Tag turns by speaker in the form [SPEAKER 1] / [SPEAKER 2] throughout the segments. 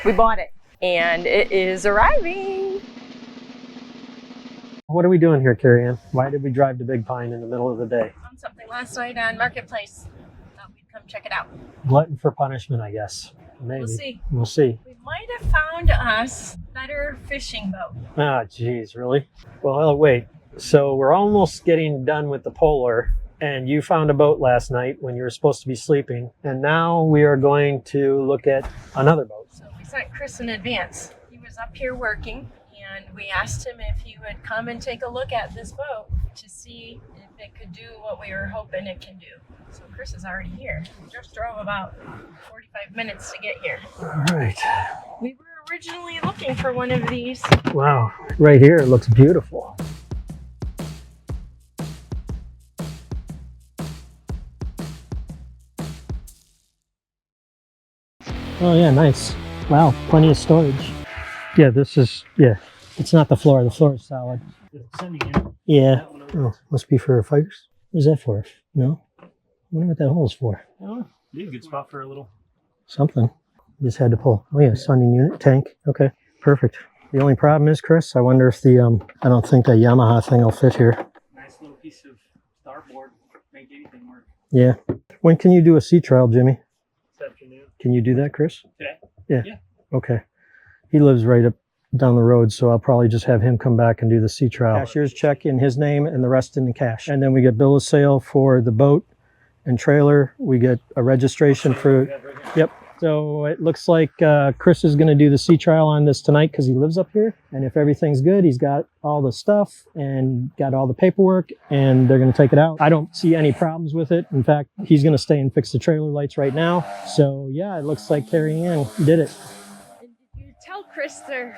[SPEAKER 1] We bought it and it is arriving.
[SPEAKER 2] What are we doing here, Carrie-Ann? Why did we drive to Big Pine in the middle of the day?
[SPEAKER 1] Found something last night on Marketplace. Thought we'd come check it out.
[SPEAKER 2] Glutton for punishment, I guess. Maybe.
[SPEAKER 1] We'll see.
[SPEAKER 2] We'll see.
[SPEAKER 1] We might have found us a better fishing boat.
[SPEAKER 2] Ah, geez, really? Well, wait. So we're almost getting done with the Polar, and you found a boat last night when you were supposed to be sleeping, and now we are going to look at another boat.
[SPEAKER 1] So we sent Chris in advance. He was up here working, and we asked him if he would come and take a look at this boat to see if it could do what we were hoping it can do. So Chris is already here. We just drove about 45 minutes to get here.
[SPEAKER 2] All right.
[SPEAKER 1] We were originally looking for one of these.
[SPEAKER 2] Wow. Right here, it looks beautiful. Oh yeah, nice. Wow, plenty of storage. Yeah, it's not the floor. The floor is solid. Yeah. Oh, must be for fires. What's that for? No? I wonder what that hole is for.
[SPEAKER 3] Oh, be a good spot for a little.
[SPEAKER 2] Something. Just had to pull. Oh yeah, sunning unit, tank. Okay, perfect. The only problem is, Chris, I wonder if the, I don't think the Yamaha thing will fit here.
[SPEAKER 3] Nice little piece of starboard. Make anything work.
[SPEAKER 2] Yeah. When can you do a sea trial, Jimmy?
[SPEAKER 3] This afternoon.
[SPEAKER 2] Can you do that, Chris?
[SPEAKER 3] Today?
[SPEAKER 2] Yeah. Okay. He lives right up down the road, so I'll probably just have him come back and do the sea trial. Cashier's check in his name and the rest in the cash. And then we get bill of sale for the boat and trailer. We get a registration for, yep. So it looks like Chris is going to do the sea trial on this tonight because he lives up here. And if everything's good, he's got all the stuff and got all the paperwork and they're going to take it out. I don't see any problems with it. In fact, he's going to stay and fix the trailer lights right now. So yeah, it looks like Carrie-Ann did it.
[SPEAKER 1] And did you tell Chris to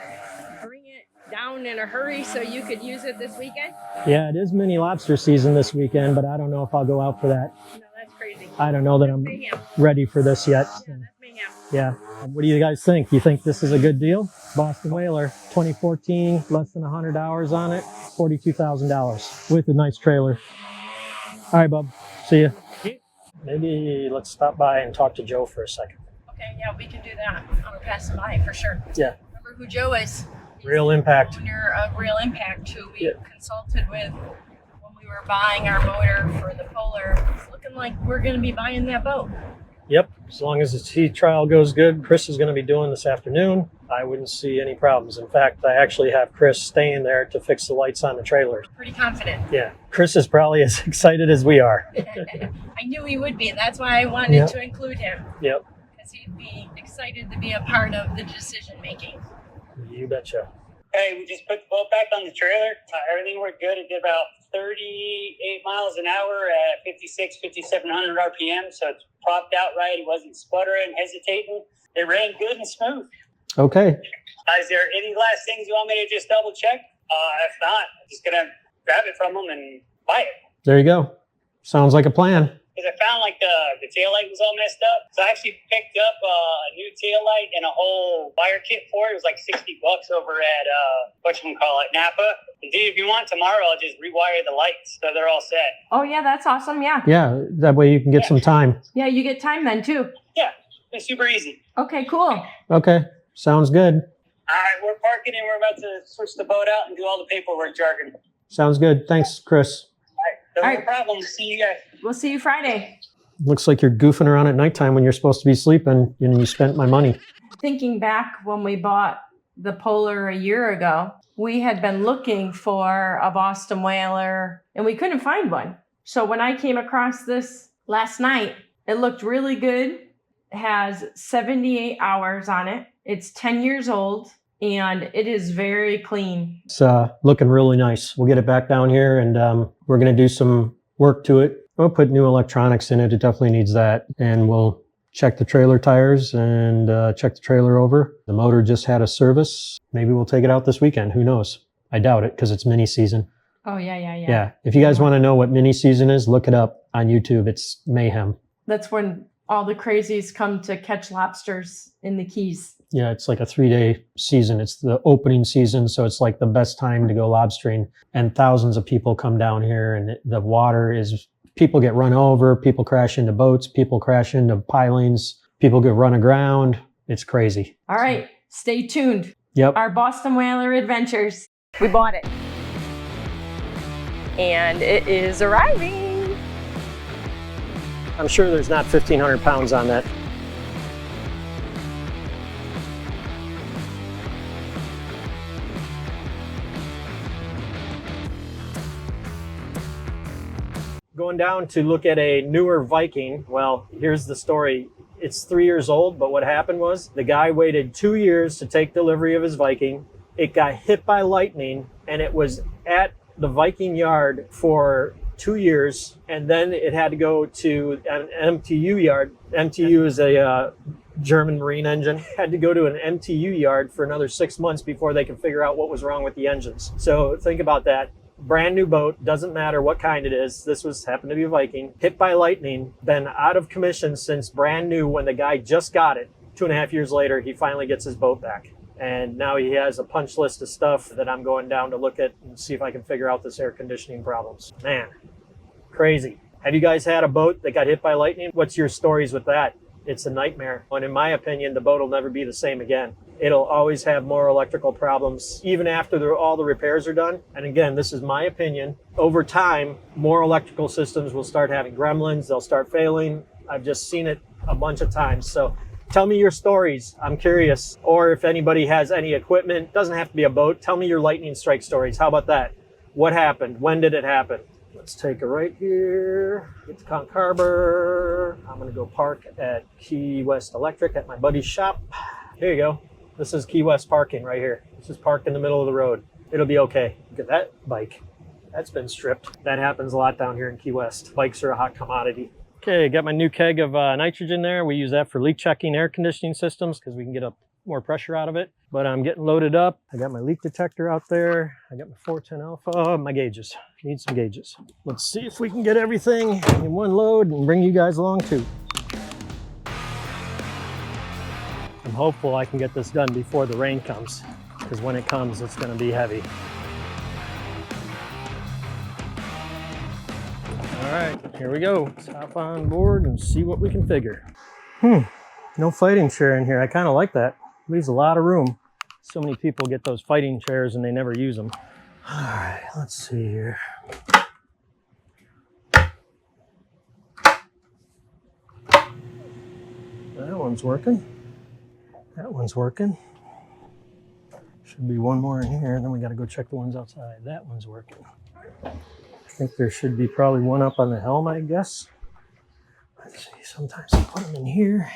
[SPEAKER 1] bring it down in a hurry so you could use it this weekend?
[SPEAKER 2] Yeah, it is mini lobster season this weekend, but I don't know if I'll go out for that.
[SPEAKER 1] No, that's crazy.
[SPEAKER 2] I don't know that I'm ready for this yet.
[SPEAKER 1] Yeah, that's mayhem.
[SPEAKER 2] Yeah. What do you guys think? You think this is a good deal? Boston Whaler, 2014, less than 100 hours on it, $42,000 with a nice trailer. All right, bub. See ya. Maybe let's stop by and talk to Joe for a second.
[SPEAKER 1] Okay, yeah, we can do that. I'm gonna pass him by for sure.
[SPEAKER 2] Yeah.
[SPEAKER 1] Remember who Joe is?
[SPEAKER 2] Real Impact.
[SPEAKER 1] Owner of Real Impact, who we consulted with when we were buying our motor for the Polar. It's looking like we're gonna be buying that boat.
[SPEAKER 2] Yep. As long as the sea trial goes good, Chris is going to be doing this afternoon. I wouldn't see any problems. In fact, I actually have Chris staying there to fix the lights on the trailer.
[SPEAKER 1] Pretty confident.
[SPEAKER 2] Yeah. Chris is probably as excited as we are.
[SPEAKER 1] I knew he would be. That's why I wanted to include him.
[SPEAKER 2] Yep.
[SPEAKER 1] Because he'd be excited to be a part of the decision making.
[SPEAKER 2] You betcha.
[SPEAKER 4] Hey, we just put the boat back on the trailer. Everything worked good. It did about 38 miles an hour at 5,700 RPM. So it's propped out right. It wasn't sputtering, hesitating. It ran good and smooth.
[SPEAKER 2] Okay.
[SPEAKER 4] Is there any last things you want me to just double check? If not, I'm just going to grab it from them and buy it.
[SPEAKER 2] There you go. Sounds like a plan.
[SPEAKER 4] Because I found like the taillight was all messed up. So I actually picked up a new taillight and a whole wire kit for it. It was like $60 over at, Napa. And dude, if you want tomorrow, I'll just rewire the lights so they're all set.
[SPEAKER 1] Oh, yeah, that's awesome. Yeah.
[SPEAKER 2] Yeah, that way you can get some time.
[SPEAKER 1] Yeah, you get time then, too.
[SPEAKER 4] Yeah, it's super easy.
[SPEAKER 1] Okay, cool.
[SPEAKER 2] Okay, sounds good.
[SPEAKER 4] All right, we're parking and we're about to switch the boat out and do all the paperwork jargon.
[SPEAKER 2] Sounds good. Thanks, Chris.
[SPEAKER 4] No
[SPEAKER 1] All right.
[SPEAKER 4] problem. See you guys.
[SPEAKER 1] We'll see you Friday.
[SPEAKER 2] Looks like you're goofing around at nighttime when you're supposed to be sleeping and you spent my money.
[SPEAKER 1] Thinking back when we bought the Polar a year ago, we had been looking for a Boston Whaler and we couldn't find one. So when I came across this last night, it looked really good. It has 78 hours on it. It's 10 years old and it is very clean.
[SPEAKER 2] It's looking really nice. We'll get it back down here and we're going to do some work to it. We'll put new electronics in it. It definitely needs that. And we'll check the trailer tires and check the trailer over. The motor just had a service. Maybe we'll take it out this weekend. Who knows? I doubt it because it's mini season.
[SPEAKER 1] Oh, yeah.
[SPEAKER 2] Yeah. If you guys want to know what mini season is, look it up on YouTube. It's mayhem.
[SPEAKER 1] That's when all the crazies come to catch lobsters in the Keys.
[SPEAKER 2] Yeah, it's like a 3-day season. It's the opening season, so it's like the best time to go lobstering. And thousands of people come down here, and the water is, people get run over, people crash into boats, people crash into pilings, people get run aground. It's crazy.
[SPEAKER 1] All right. Stay tuned.
[SPEAKER 2] Yep.
[SPEAKER 1] Our Boston Whaler adventures. We bought it. And it is arriving.
[SPEAKER 2] I'm sure there's not 1,500 pounds on that. Going down to look at a newer Viking. Well, here's the story. It's 3 years old, but what happened was the guy waited 2 years to take delivery of his Viking. It got hit by lightning, and it was at the Viking yard for 2 years, and then it had to go to an MTU yard. MTU is a German marine engine. Had to go to an MTU yard for another 6 months before they could figure out what was wrong with the engines. So think about that. Brand new boat, doesn't matter what kind it is. This happened to be a Viking, hit by lightning, been out of commission since brand new when the guy just got it. 2.5 years later, he finally gets his boat back. And now he has a punch list of stuff that I'm going down to look at and see if I can figure out this air conditioning problems. Man, crazy. Have you guys had a boat that got hit by lightning? What's your stories with that? It's a nightmare. And in my opinion, the boat will never be the same again. It'll always have more electrical problems, even after all the repairs are done. And again, this is my opinion. Over time, more electrical systems will start having gremlins. They'll start failing. I've just seen it a bunch of times. So tell me your stories. I'm curious. Or if anybody has any equipment, doesn't have to be a boat. Tell me your lightning strike stories. How about that? What happened? When did it happen? Let's take a right here, get to Conch Harbor. I'm gonna go park at Key West Electric at my buddy's shop. Here you go. This is Key West parking right here. This is parked in the middle of the road. It'll be okay. Look at that bike. That's been stripped. That happens a lot down here in Key West. Bikes are a hot commodity. Okay, got my new keg of nitrogen there. We use that for leak checking air conditioning systems because we can get more pressure out of it. But I'm getting loaded up. I got my leak detector out there. I got my 410 alpha, my gauges. Need some gauges. Let's see if we can get everything in one load and bring you guys along too. I'm hopeful I can get this done before the rain comes, because when it comes, it's going to be heavy. All right, here we go. Let's hop on board and see what we can figure. No fighting chair in here. I kind of like that. Leaves a lot of room. So many people get those fighting chairs and they never use them. All right, let's see here. That one's working. That one's working. Should be one more in here, and then we got to go check the ones outside. That one's working. I think there should be probably one up on the helm, I guess. Let's see, sometimes I put them in here.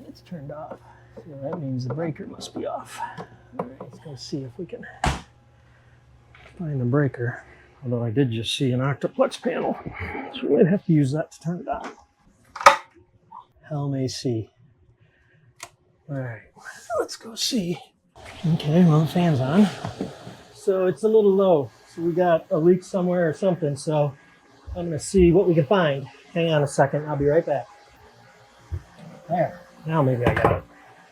[SPEAKER 2] It's turned off. So that means the breaker must be off. All right, let's go see if we can find the breaker. Although I did just see an octoplex panel, so we might have to use that to turn it on. Helm AC. All right, let's go see. Okay, well, the fan's on. So it's a little low. So we got a leak somewhere or something. So I'm gonna see what we can find. Hang on a second, I'll be right back. There, now maybe I got it.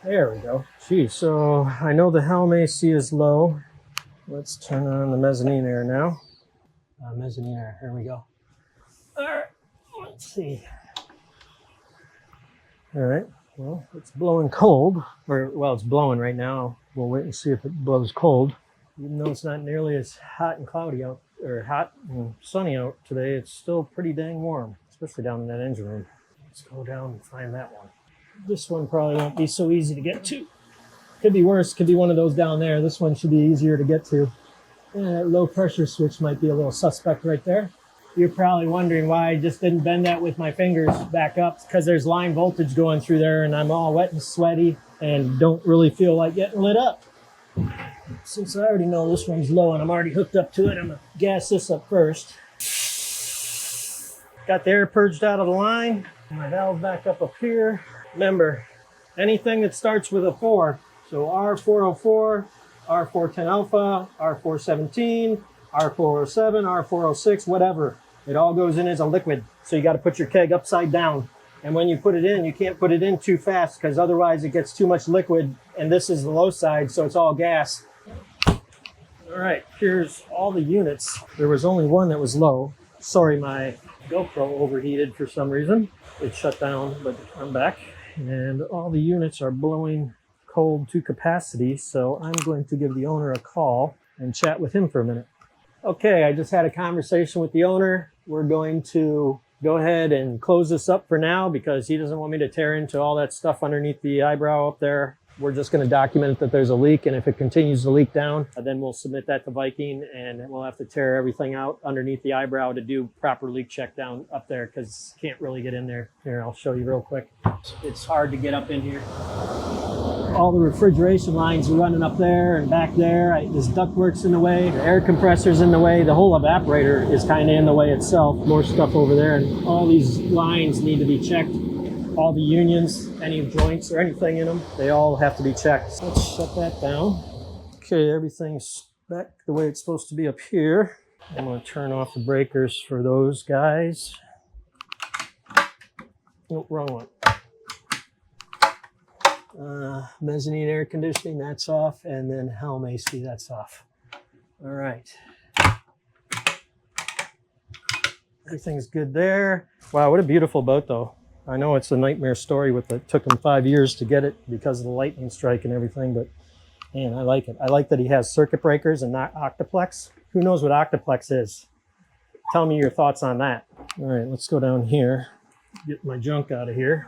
[SPEAKER 2] There we go. Geez, so I know the helm AC is low. Let's turn on the mezzanine air now. Mezzanine air, here we go. All right, let's see. All right, well, it's blowing cold. Or, well, it's blowing right now. We'll wait and see if it blows cold. Even though it's not nearly as hot and cloudy out, or hot and sunny out today, it's still pretty dang warm, especially down in that engine room. Let's go down and find that one. This one probably won't be so easy to get to. Could be worse, could be one of those down there. This one should be easier to get to. That low pressure switch might be a little suspect right there. You're probably wondering why I just didn't bend that with my fingers back up. It's because there's line voltage going through there and I'm all wet and sweaty and don't really feel like getting lit up. Since I already know this one's low and I'm already hooked up to it, I'm gonna gas this up first. Got the air purged out of the line. My valve back up here. Remember, anything that starts with a 4, so R404, R410 alpha, R417, R407, R406, whatever, it all goes in as a liquid. So you got to put your keg upside down. And when you put it in, you can't put it in too fast because otherwise it gets too much liquid. And this is the low side, so it's all gas. All right, here's all the units. There was only one that was low. Sorry, my GoPro overheated for some reason. It shut down, but I'm back. And all the units are blowing cold to capacity, so I'm going to give the owner a call and chat with him for a minute. Okay, I just had a conversation with the owner. We're going to go ahead and close this up for now because he doesn't want me to tear into all that stuff underneath the eyebrow up there. We're just going to document that there's a leak, and if it continues to leak down, then we'll submit that to Viking, and we'll have to tear everything out underneath the eyebrow to do proper leak check down up there because can't really get in there. Here, I'll show you real quick. It's hard to get up in here. All the refrigeration lines are running up there and back there. This ductwork's in the way, the air compressor's in the way, the whole evaporator is kind of in the way itself. More stuff over there, and all these lines need to be checked. All the unions, any joints or anything in them, they all have to be checked. So let's shut that down. Okay, everything's back the way it's supposed to be up here. I'm going to turn off the breakers for those guys. Oh, wrong one. Mezzanine air conditioning, that's off, and then helm AC, that's off. All right. Everything's good there. Wow, what a beautiful boat though. I know it's a nightmare story with it took him 5 years to get it because of the lightning strike and everything, but man, I like it. I like that he has circuit breakers and not octaplex. Who knows what octaplex is? Tell me your thoughts on that. All right, let's go down here, get my junk out of here.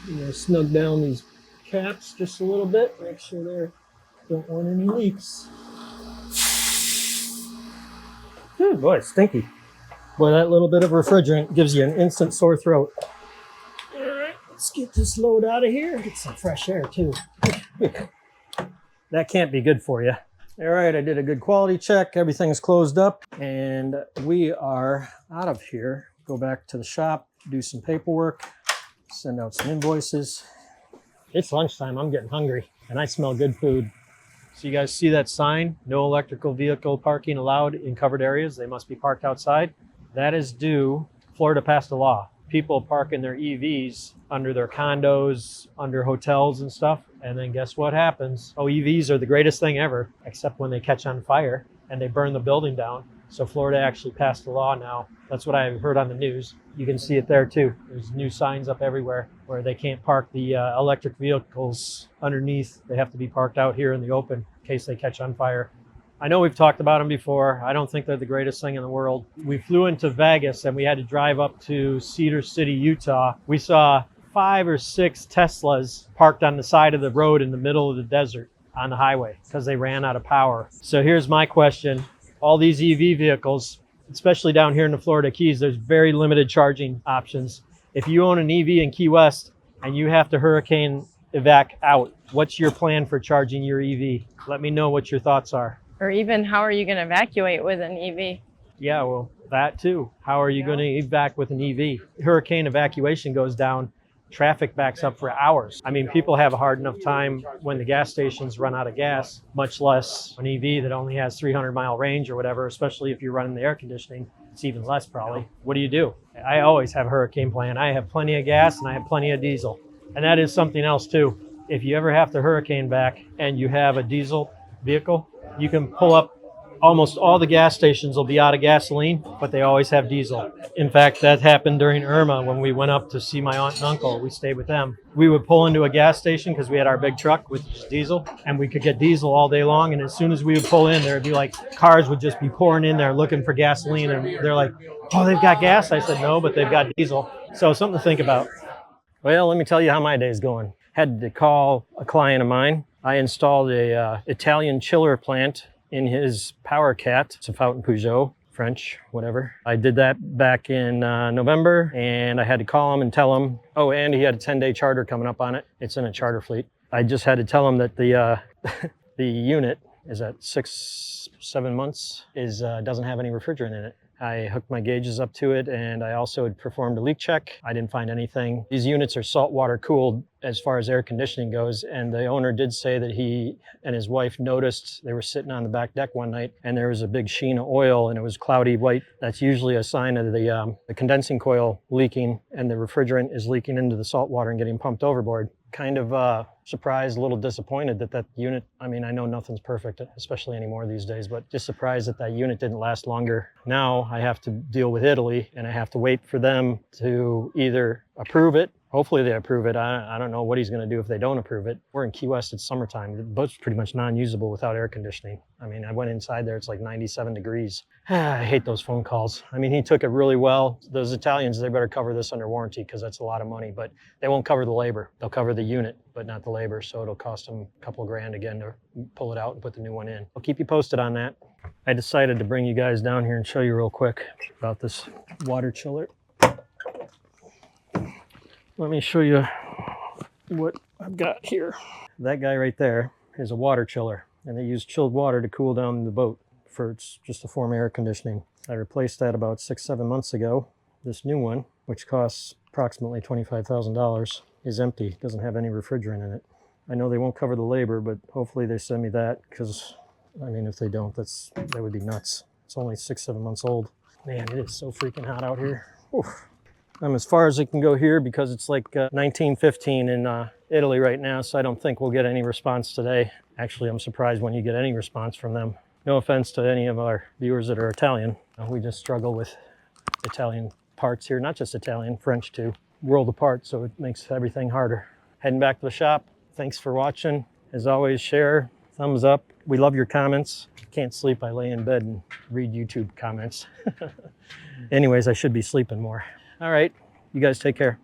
[SPEAKER 2] I'm gonna snug down these caps just a little bit, make sure they don't want any leaks. Ooh, boy, it's stinky. Boy, that little bit of refrigerant gives you an instant sore throat. Let's get this load out of here. Get some fresh air too. That can't be good for you. All right, I did a good quality check. Everything's closed up and we are out of here. Go back to the shop, do some paperwork, send out some invoices. It's lunchtime, I'm getting hungry and I smell good food. So you guys see that sign? No electrical vehicle parking allowed in covered areas. They must be parked outside. That is due, Florida passed a law. People park in their EVs under their condos, under hotels and stuff. And then guess what happens? Oh, EVs are the greatest thing ever, except when they catch on fire and they burn the building down. So Florida actually passed a law now. That's what I heard on the news. You can see it there too. There's new signs up everywhere where they can't park the electric vehicles underneath. They have to be parked out here in the open in case they catch on fire. I know we've talked about them before. I don't think they're the greatest thing in the world. We flew into Vegas and we had to drive up to Cedar City, Utah. We saw 5 or 6 Teslas parked on the side of the road in the middle of the desert on the highway because they ran out of power. So here's my question. All these EV vehicles, especially down here in the Florida Keys, there's very limited charging options. If you own an EV in Key West and you have to hurricane evac out, what's your plan for charging your EV? Let me know what your thoughts are.
[SPEAKER 1] Or even how are you going to evacuate with an EV?
[SPEAKER 2] Yeah, well, that too. How are you going to evac with an EV? Hurricane evacuation goes down, traffic backs up for hours. I mean, people have a hard enough time when the gas stations run out of gas, much less an EV that only has 300-mile range or whatever, especially if you're running the air conditioning. It's even less probably. What do? I always have a hurricane plan. I have plenty of gas and I have plenty of diesel. And that is something else too. If you ever have to hurricane back and you have a diesel vehicle, you can pull up. Almost all the gas stations will be out of gasoline, but they always have diesel. In fact, that happened during Irma when we went up to see my aunt and uncle. We stayed with them. We would pull into a gas station because we had our big truck with just diesel, and we could get diesel all day long. And as soon as we would pull in, there'd be like cars would just be pouring in there looking for gasoline, and they're like, "Oh, they've got gas." I said, "No, but they've got diesel." So something to think about. Well, let me tell you how my day's going. Had to call a client of mine. I installed a Italian chiller plant in his Power Cat. It's a Fountain Peugeot, French, whatever. I did that back in November, and I had to call him and tell him, oh, and he had a 10-day charter coming up on it. It's in a charter fleet. I just had to tell him that the the unit is at 6-7 months, doesn't have any refrigerant in it. I hooked my gauges up to it, and I also had performed a leak check. I didn't find anything. These units are saltwater cooled as far as air conditioning goes, and the owner did say that he and his wife noticed they were sitting on the back deck one night, and there was a big sheen of oil, and it was cloudy white. That's usually a sign of the condensing coil leaking, and the refrigerant is leaking into the salt water and getting pumped overboard. Kind of surprised, a little disappointed that unit, I mean, I know nothing's perfect, especially anymore these days, but just surprised that unit didn't last longer. Now I have to deal with Italy, and I have to wait for them to either approve it Hopefully they approve it. I don't know what he's going to do if they don't approve it. We're in Key West, it's summertime. The boat's pretty much non-usable without air conditioning. I mean, I went inside there, it's like 97 degrees. I hate those phone calls. I mean, he took it really well. Those Italians, they better cover this under warranty because that's a lot of money, but they won't cover the labor. They'll cover the unit, but not the labor. So it'll cost them a couple of grand again to pull it out and put the new one in. I'll keep you posted on that. I decided to bring you guys down here and show you real quick about this water chiller. Let me show you what I've got here. That guy right there is a water chiller, and they use chilled water to cool down the boat for it's just a form of air conditioning. I replaced that about 6-7 months ago. This new one, which costs approximately $25,000, is empty, doesn't have any refrigerant in it. I know they won't cover the labor, but hopefully they send me that, because I mean, if they don't, that would be nuts. It's only 6-7 months old. Man, it is so freaking hot out here. Oof. I'm as far as it can go here because it's like 1915 in Italy right now, so I don't think we'll get any response today. Actually, I'm surprised when you get any response from them. No offense to any of our viewers that are Italian. We just struggle with Italian parts here, not just Italian, French too. World apart, so it makes everything harder. Heading back to the shop. Thanks for watching. As always, share, thumbs up. We love your comments. Can't sleep, I lay in bed and read YouTube comments. Anyways, I should be sleeping more. All right, you guys take care.